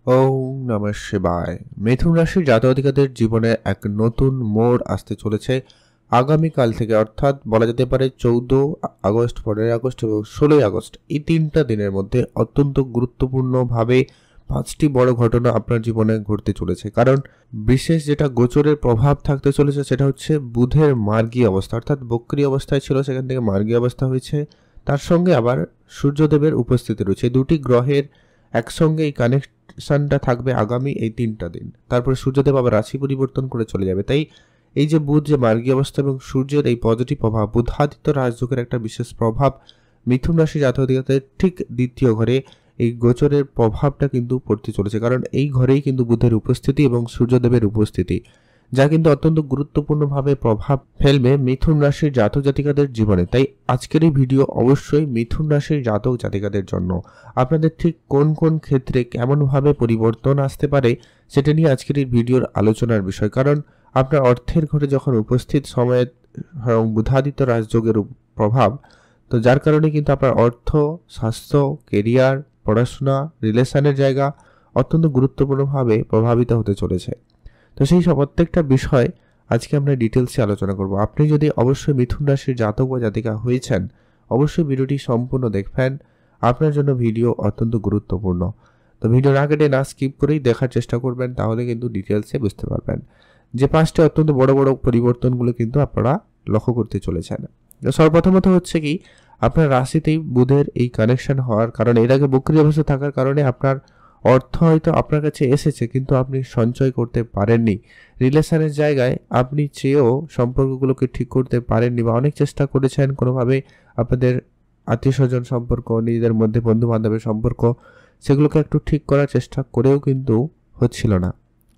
ওম নমঃ শিবায়। মিথুন রাশির জাতক-জাতিকাদের জীবনে এক নতুন মোড় আসতে চলেছে আগামীকাল থেকে, অর্থাৎ বলা যেতে পারে 14 আগস্ট, 15 আগস্ট এবং 16 আগস্ট। এই 3টা দিনের মধ্যে অত্যন্ত গুরুত্বপূর্ণভাবে 5টি বড় ঘটনা আপনার জীবনে ঘটতে চলেছে। কারণ বিশেষ যেটা গোচরের প্রভাব থাকতে চলেছে সেটা হচ্ছে বুধের মার্গী অবস্থা, অর্থাৎ বক্রী অবস্থায় ছিল সেখান থেকে মার্গী অবস্থা হয়েছে। তার সঙ্গে আবার সূর্যদেবের উপস্থিতি রয়েছে। এই দুটি গ্রহের একসঙ্গে এই কানেকশনটা থাকবে আগামী এই 3টা দিন। তারপরে সূর্যদেব আবার রাশি পরিবর্তন করে চলে যাবে। তাই এই যে বুধ যে মার্গী অবস্থা এবং সূর্যের এই পজিটিভ প্রভাব, বুধাদিত্য রাজযোগের একটা বিশেষ প্রভাব মিথুন রাশি জাতকদের ঠিক দ্বিতীয় ঘরে এই গোচরের প্রভাবটা কিন্তু পড়তে চলেছে। কারণ এই ঘরেই কিন্তু বুধের উপস্থিতি এবং সূর্যদেবের উপস্থিতি, যা কিন্তু অত্যন্ত গুরুত্বপূর্ণভাবে প্রভাব ফেলবে মিথুন রাশির জাতক জাতিকাদের জীবনে। তাই আজকের এই ভিডিও অবশ্যই মিথুন রাশির জাতক জাতিকাদের জন্য। আপনাদের ঠিক কোন কোন ক্ষেত্রে কেমনভাবে পরিবর্তন আসতে পারে সেটা নিয়ে আজকের এই ভিডিওর আলোচনার বিষয়। কারণ আপনার অর্থের ঘরে যখন উপস্থিত সময়ে বুধাদিত্য রাজযোগের প্রভাব, তো যার কারণে কিন্তু আপনার অর্থ, স্বাস্থ্য, কেরিয়ার, পড়াশোনা, রিলেশনের জায়গা অত্যন্ত গুরুত্বপূর্ণভাবে প্রভাবিত হতে চলেছে। তো সেই সব প্রত্যেকটা বিষয় আজকে আমরা ডিটেলসে আলোচনা করব। আপনি যদি অবশ্যই মিথুন রাশির জাতক বা জাতিকা হয়েছেন, অবশ্যই ভিডিওটি সম্পূর্ণ দেখবেন। আপনার জন্য ভিডিও অত্যন্ত গুরুত্বপূর্ণ। তো ভিডিও না কেটে না স্কিপ করেই দেখার চেষ্টা করবেন, তাহলে কিন্তু ডিটেলসে বুঝতে পারবেন যে 5টি অত্যন্ত বড় বড় পরিবর্তনগুলো কিন্তু আপনারা লক্ষ্য করতে চলেছেন। সর্বপ্রথমত হচ্ছে কি, আপনার রাশিতেই বুধের এই কানেকশন হওয়ার কারণে, এর আগে বক্রী অবস্থা থাকার কারণে আপনার অর্থ হয়তো আপনার কাছে এসেছে কিন্তু আপনি সঞ্চয় করতে পারেননি। রিলেশনের জায়গায় আপনি চেয়েও সম্পর্কগুলোকে ঠিক করতে পারেননি বা অনেক চেষ্টা করেছেন কোনোভাবে আপনাদের আত্মীয় স্বজন সম্পর্ক, নিজেদের মধ্যে বন্ধু বান্ধবের সম্পর্ক, সেগুলোকে একটু ঠিক করার চেষ্টা করেও কিন্তু হচ্ছিল না।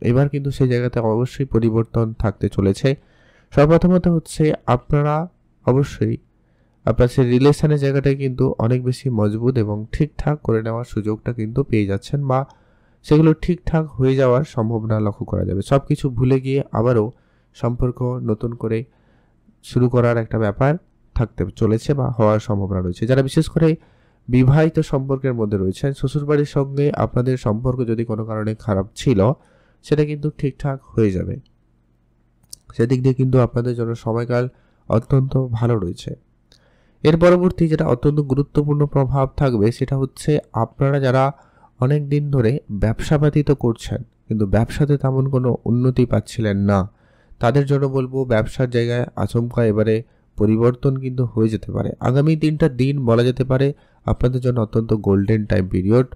এবার কিন্তু সেই জায়গাতে অবশ্যই পরিবর্তন থাকতে চলেছে। সর্বপ্রথমত হচ্ছে আপনারা অবশ্যই আপনার সেই রিলেশনের জায়গাটায় কিন্তু অনেক বেশি মজবুত এবং ঠিকঠাক করে নেওয়ার সুযোগটা কিন্তু পেয়ে যাচ্ছেন, বা সেগুলো ঠিকঠাক হয়ে যাওয়ার সম্ভাবনা লক্ষ্য করা যাবে। সব কিছু ভুলে গিয়ে আবারও সম্পর্ক নতুন করে শুরু করার একটা ব্যাপার থাকতে চলেছে বা হওয়ার সম্ভাবনা রয়েছে। যারা বিশেষ করে বিবাহিত সম্পর্কের মধ্যে রয়েছেন, শ্বশুরবাড়ির সঙ্গে আপনাদের সম্পর্ক যদি কোনো কারণে খারাপ ছিল, সেটা কিন্তু ঠিকঠাক হয়ে যাবে। সেদিক দিয়ে কিন্তু আপনাদের জন্য সময়কাল অত্যন্ত ভালো রয়েছে। এর পরবর্তী যেটা অত্যন্ত গুরুত্বপূর্ণ প্রভাব থাকবে সেটা হচ্ছে আপনারা যারা অনেক দিন ধরে ব্যবসাপাতি তো করছেন কিন্তু ব্যবসাতে তেমন কোনো উন্নতি পাচ্ছিলেন না, তাদের জন্য বলবো ব্যবসার জায়গায় আচমকা এবারে পরিবর্তন কিন্তু হয়ে যেতে পারে। আগামী 3টা দিন বলা যেতে পারে আপনাদের জন্য অত্যন্ত গোল্ডেন টাইম পিরিয়ড,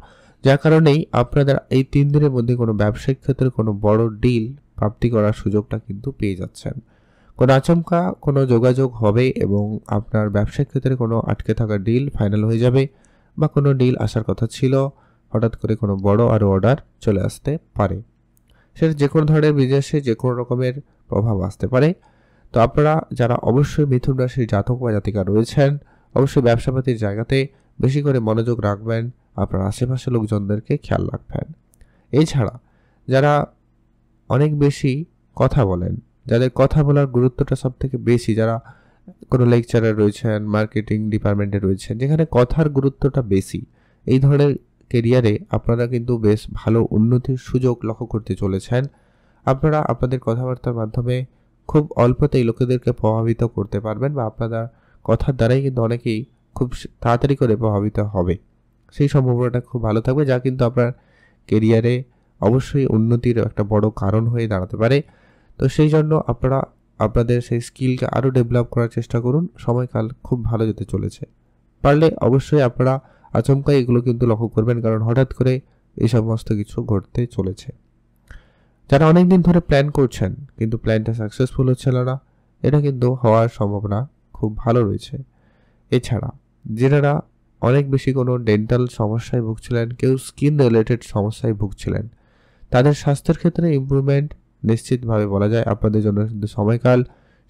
যার কারণেই আপনাদের এই 3 দিনের মধ্যে কোনো ব্যবসায়িক ক্ষেত্রে কোনো বড় ডিল প্রাপ্তি করার সুযোগটা কিন্তু পেয়ে যাচ্ছেন। কোনো আচমকা কোনো যোগাযোগ হবে এবং আপনার ব্যবসায়িক ক্ষেত্রে কোনো আটকে থাকা ডিল ফাইনাল হয়ে যাবে, বা কোনো ডিল আসার কথা ছিল হঠাৎ করে কোনো বড় আরও অর্ডার চলে আসতে পারে। সেটা যে কোনো ধরনের বিজনেসে যে কোনো রকমের প্রভাব আসতে পারে। তো আপনারা যারা অবশ্যই মিথুন রাশির জাতক বা জাতিকা রয়েছেন, অবশ্যই ব্যবসাপাতির জায়গাতে বেশি করে মনোযোগ রাখবেন, আপনার আশেপাশে লোকজনদেরকে খেয়াল রাখবেন। এছাড়া যারা অনেক বেশি কথা বলেন, যাদের কথা বলার গুরুত্বটা সবথেকে বেশি, যারা কোনো লেকচারার রয়েছেন, মার্কেটিং ডিপার্টমেন্টে রয়েছেন, যেখানে কথার গুরুত্বটা বেশি, এই ধরনের কেরিয়ারে আপনারা কিন্তু বেশ ভালো উন্নতির সুযোগ লক্ষ্য করতে চলেছেন। আপনারা আপনাদের কথাবার্তার মাধ্যমে খুব অল্পতেই লোকেদেরকে প্রভাবিত করতে পারবেন, বা আপনাদের কথার দ্বারাই কিন্তু অনেকেই খুব তাড়াতাড়ি করে প্রভাবিত হবে। সেই সম্ভাবনাটা খুব ভালো থাকবে, যা কিন্তু আপনার কেরিয়ারে অবশ্যই উন্নতির একটা বড় কারণ হয়ে দাঁড়াতে পারে। তো সেই জন্য আপনারা আপনাদের সেই স্কিলকে আরও ডেভেলপ করার চেষ্টা করুন। সময়কাল খুব ভালো যেতে চলেছে। পারলে অবশ্যই আপনারা আচমকা এগুলো কিন্তু লক্ষ্য করবেন, কারণ হঠাৎ করে এই সমস্ত কিছু ঘটতে চলেছে। যারা অনেকদিন ধরে প্ল্যান করছেন কিন্তু প্ল্যানটা সাকসেসফুল হচ্ছিল না, এটা কিন্তু হওয়ার সম্ভাবনা খুব ভালো রয়েছে। এছাড়া যারা অনেক বেশি কোনো ডেন্টাল সমস্যায় ভুগছিলেন, কেউ স্কিন রিলেটেড সমস্যায় ভুগছিলেন, তাদের স্বাস্থ্যের ক্ষেত্রে ইমপ্রুভমেন্ট নিশ্চিতভাবে বলা যায় আপনাদের জন্য কিন্তু সময়কাল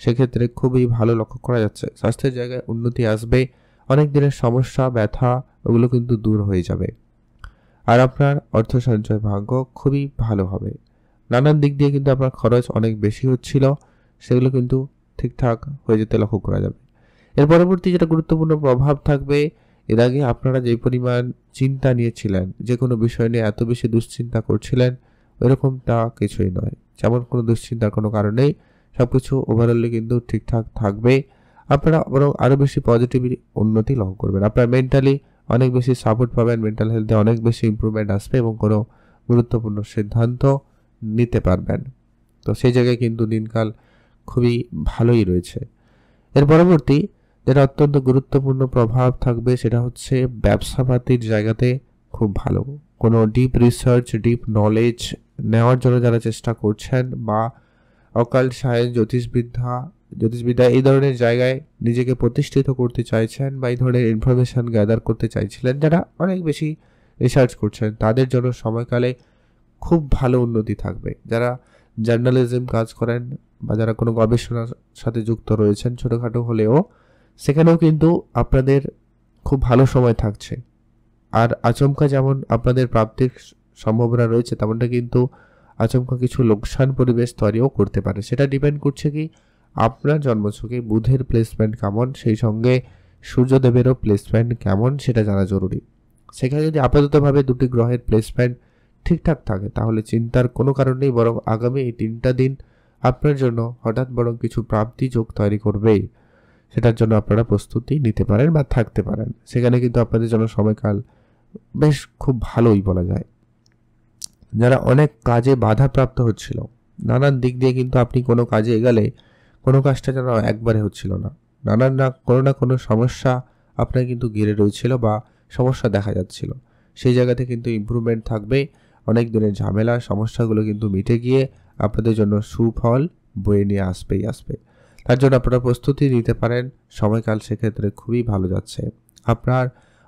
সেক্ষেত্রে খুবই ভালো লক্ষ্য করা যাচ্ছে। স্বাস্থ্যের জায়গায় উন্নতি আসবে, অনেক দিনের সমস্যা, ব্যথা, ওগুলো কিন্তু দূর হয়ে যাবে। আর আপনার অর্থ সঞ্চয় ভাগ্য খুবই ভালো হবে। নানান দিক দিয়ে কিন্তু আপনার খরচ অনেক বেশি হচ্ছিল, সেগুলো কিন্তু ঠিকঠাক হয়ে যেতে লক্ষ্য করা যাবে। এর পরবর্তী যেটা গুরুত্বপূর্ণ প্রভাব থাকবে, এর আগে আপনারা যে পরিমাণ চিন্তা নিয়েছিলেন, যে কোনো বিষয় নিয়ে এত বেশি দুশ্চিন্তা করছিলেন, ওইরকমটা কিছুই নয়। যেমন কোনো দুশ্চিন্তার কোনো কারণ নেই। সবকিছু ওভারঅলি কিন্তু ঠিকঠাক থাকবে। আপনারা বরং আরো বেশি পজিটিভ উন্নতি লক্ষ্য করবেন। আপনার মেন্টালি অনেক বেশি সাপোর্ট পাবেন, মেন্টাল হেলথে অনেক বেশি ইমপ্রুভমেন্ট আসবে এবং কোনো গুরুত্বপূর্ণ সিদ্ধান্ত নিতে পারবেন। তো সেই জায়গায় কিন্তু দিনকাল খুবই ভালোই রয়েছে। এর পরবর্তী যেটা অত্যন্ত গুরুত্বপূর্ণ প্রভাব থাকবে সেটা হচ্ছে ব্যবসাপাতির জায়গাতে খুব ভালো। কোনো ডিপ রিসার্চ, ডিপ নলেজ নেওয়ার জন্য যারা চেষ্টা করছেন বা অকাল্ট সায়েন্স, জ্যোতিষবিদ্যা এই ধরনের জায়গায় নিজেকে প্রতিষ্ঠিত করতে চাইছেন বা এই ধরনের ইনফরমেশন গ্যাদার করতে চাইছিলেন, যারা অনেক বেশি রিসার্চ করছেন, তাদের জন্য সময়কালে খুব ভালো উন্নতি থাকবে। যারা জার্নালিজম কাজ করেন বা যারা কোনো গবেষণার সাথে যুক্ত রয়েছেন ছোটোখাটো হলেও, সেখানেও কিন্তু আপনাদের খুব ভালো সময় থাকছে। আর আচমকা যেমন আপনাদের প্রাপ্তির সম্ভাবনা রয়েছে, তেমনটা কিন্তু আচমকা কিছু লোকসান পরিবেশ তৈরিও করতে পারে। সেটা ডিপেন্ড করছে কি আপনার জন্মছকে বুধের প্লেসমেন্ট কেমন, সেই সঙ্গে সূর্যদেবেরও প্লেসমেন্ট কেমন সেটা জানা জরুরি। সেখানে যদি আপাততভাবে দুটি গ্রহের প্লেসমেন্ট ঠিকঠাক থাকে তাহলে চিন্তার কোনো কারণ নেই, বরং আগামী এই 3টা দিন আপনার জন্য হঠাৎ বরং কিছু প্রাপ্তি যোগ তৈরি করবেই। সেটার জন্য আপনারা প্রস্তুতি নিতে পারেন বা থাকতে পারেন। সেখানে কিন্তু আপনাদের জন্য সময়কাল বেশ খুব ভালোই বলা যায়। যারা অনেক কাজে বাধাপ্রাপ্ত হচ্ছিল, নানান দিক দিয়ে কিন্তু আপনি কোনো কাজে এগালে কোনো কাজটা যেন একবারে হচ্ছিল না, কোনো না কোনো সমস্যা আপনার কিন্তু ঘিরে রয়েছিল বা সমস্যা দেখা যাচ্ছিল, সেই জায়গাতে কিন্তু ইমপ্রুভমেন্ট থাকবে। অনেক দিনের ঝামেলা সমস্যাগুলো কিন্তু মিটে গিয়ে আপনাদের জন্য সুফল বয়ে নিয়ে আসবে। তার জন্য আপনারা প্রস্তুতি নিতে পারেন। সময়কাল সেক্ষেত্রে খুবই ভালো যাচ্ছে। আপনার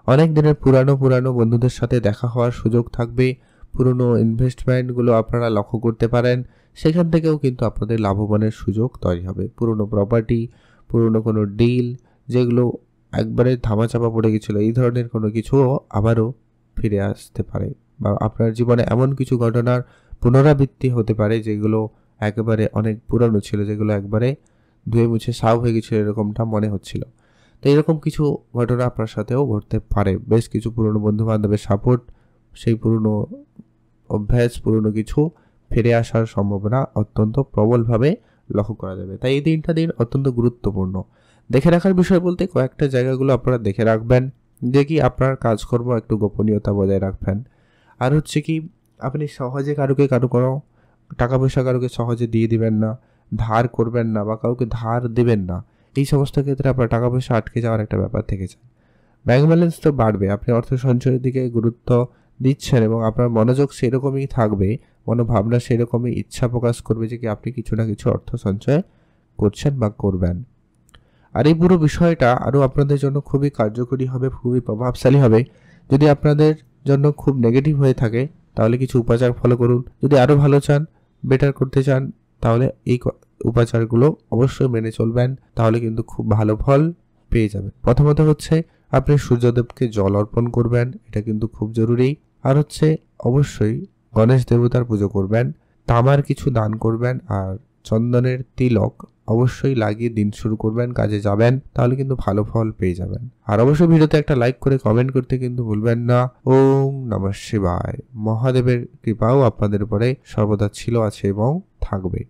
অনেক দিনের পুরানো বন্ধুদের সাথে দেখা হওয়ার সুযোগ থাকবে। পুরনো ইনভেস্টমেন্টগুলো আপনারা লক্ষ্য করতে পারেন, সেখান থেকেও কিন্তু আপনাদের লাভবানের সুযোগ তৈরি হবে। পুরনো প্রপার্টি, পুরনো কোনো ডিল যেগুলো একবারে ধামাচাপা পড়ে গেছিলো, এই ধরনের কোনো কিছুও আবারও ফিরে আসতে পারে। বা আপনার জীবনে এমন কিছু ঘটনার পুনরাবৃত্তি হতে পারে যেগুলো একেবারে অনেক পুরানো ছিল, যেগুলো একবারে ধুয়ে মুছে সাফ হয়ে গেছিলো এরকমটা মনে হচ্ছিল। তো এরকম কিছু ঘটনা আপনার সাথেও ঘটতে পারে। বেশ কিছু পুরনো বন্ধু বান্ধবের সাপোর্ট, সেই পুরনো অভ্যাস, পুরনো কিছু ফিরে আসার সম্ভাবনা অত্যন্ত প্রবলভাবে লক্ষ্য করা যাবে। তাই এই 3টা দিন অত্যন্ত গুরুত্বপূর্ণ। দেখে রাখার বিষয় বলতে কয়েকটা জায়গাগুলো আপনারা দেখে রাখবেন, যে কি আপনার কাজকর্ম একটু গোপনীয়তা বজায় রাখবেন। আর হচ্ছে কি আপনি সহজে কারো কোনো টাকা পয়সা কারোকে সহজে দিয়ে দিবেন না, ধার করবেন না বা কাউকে ধার দেবেন না। এই সমস্ত ক্ষেত্রে আপনার টাকা পয়সা আটকে যাওয়ার একটা ব্যাপার থেকে যায়। ব্যাংক ব্যালেন্স তো বাড়বে, আপনি অর্থ সঞ্চয়ের দিকে গুরুত্ব দিচ্ছেন এবং আপনার মনোযোগ সেরকমই থাকবে, মনোভাবনা সেরকমই ইচ্ছা প্রকাশ করবে যে কি আপনি কিছু না কিছু অর্থ সঞ্চয় করছেন বা করবেন। আর এই পুরো বিষয়টা আরও আপনাদের জন্য খুবই কার্যকরী হবে, খুবই প্রভাবশালী হবে। যদি আপনাদের জন্য খুব নেগেটিভ হয়ে থাকে তাহলে কিছু উপাচার ফলো করুন। যদি আরও ভালো চান, বেটার করতে চান, তাহলে এই উপাচারগুলো অবশ্যই মেনে চলবেন, তাহলে কিন্তু খুব ভালো ফল পেয়ে যাবেন। প্রথমত হচ্ছে আপনি সূর্যদেবকে জল অর্পণ করবেন, এটা কিন্তু খুব জরুরি। আর হচ্ছে অবশ্যই গণেশ দেবতার পুজো করবেন, তামার কিছু দান করবেন, আর চন্দনের তিলক অবশ্যই লাগিয়ে দিন শুরু করবেন, কাজে যাবেন, তাহলে কিন্তু ভালো ফল পেয়ে যাবেন। আর অবশ্যই ভিডিওতে একটা লাইক করে কমেন্ট করতে কিন্তু ভুলবেন না। ওম নমঃ শিবায়। মহাদেবের কৃপাও আপনাদের উপরে সর্বদা ছিল, আছে এবং থাকবে।